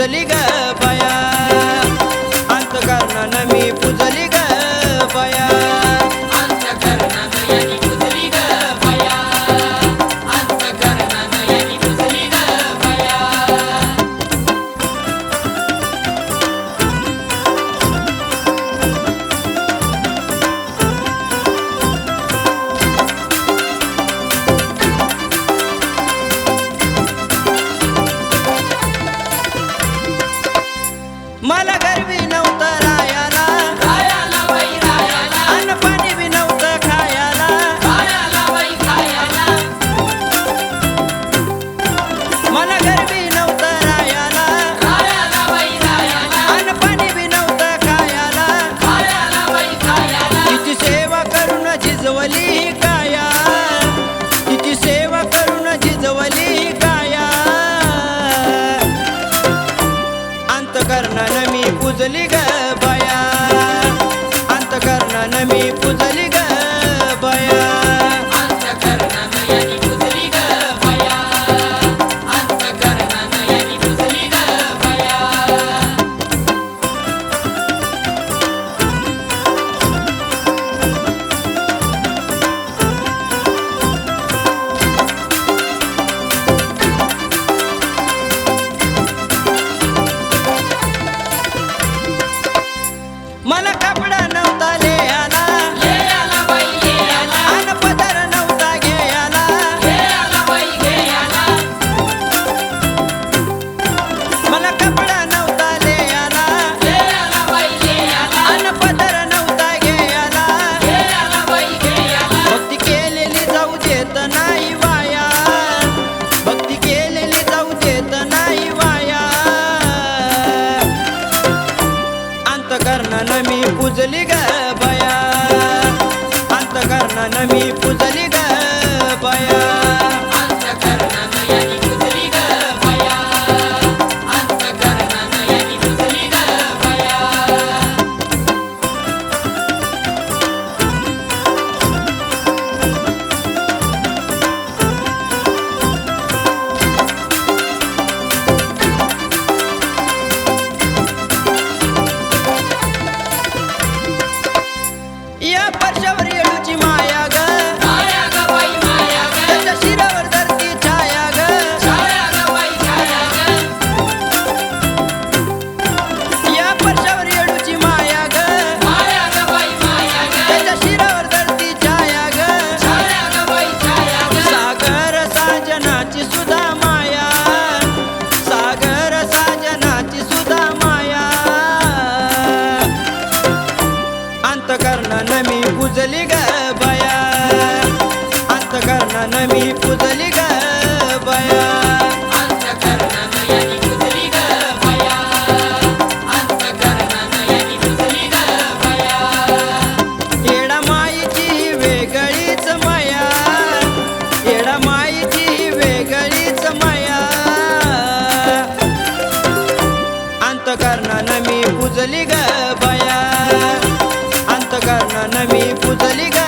पुजली ग बया, अंतकरणानं मी पुजली ग बया, अंतकरणानं यांनी पुजली ग बया, अंतकरणानं यांनी पुजली ग बया. मला गरबी नव्हतं रायाला, रायाला बाई रायाला, अन्न पाणी बी नव्हतं खायला, रायाला बाई खायला, मला गरबी नव्हतं रायाला, रायाला बाई रायाला, अन्न पाणी बी नव्हतं खायला, रायाला बाई खायला. तिची सेवा करून झिजवली काया, तिची सेवा करून झिजवली काया, अंतकरणानं मी पुजली ग बया, अंतकरणानं मी पुजली ग बया, अंतकरणानं यांनी पुजली ग बया, अंतकरणानं यांनी पुजली ग बया. मला कपडा नव्हता लेयाला, लेयाला बाई लेयाला, अन पदर नव्हता घ्यायला, लेयाला बाई घेयाला, मला कपडा नव्हता लेयाला, लेयाला बाई लेयाला, अन पदर नव्हता घ्यायला, लेयाला बाई घेयाला. भक्ती केलेली जाऊ देत नाही वाया, भक्ती केलेली जाऊ देत नाही वाया, अंतकरणानं मी पुजली ग बया, अंतकरणानं मी पुजली ग बया, अंतकरणानं यांनी पुजली ग बया, अंतकरणानं यांनी पुजली ग बया. या परशावर येळूची माया ग, माया ग बाई माया ग, त्याच्या शिरावर धरती छाया ग, छाया ग बाई छाया ग, या परशावर येळूची माया ग, माया ग बाई माया ग, त्याच्या शिरावर धरती छाया ग, छाया ग बाई छाया ग. सागर साजनाची सुधा माया, सागर साजनाची सुधा माया, अंतकरणानं मी पुजली ग बया, अंतकरणानं मी पुजली ग बया, अंतकरणानं यांनी पुजली ग बया, अंतकरणानं यांनी पुजली ग बया. येडा माईची वेगळीच माया, येडा माईची वेगळीच माया, अंतकरणानं मी पुजली ग बया, अंतकरणानं मी पुजली ग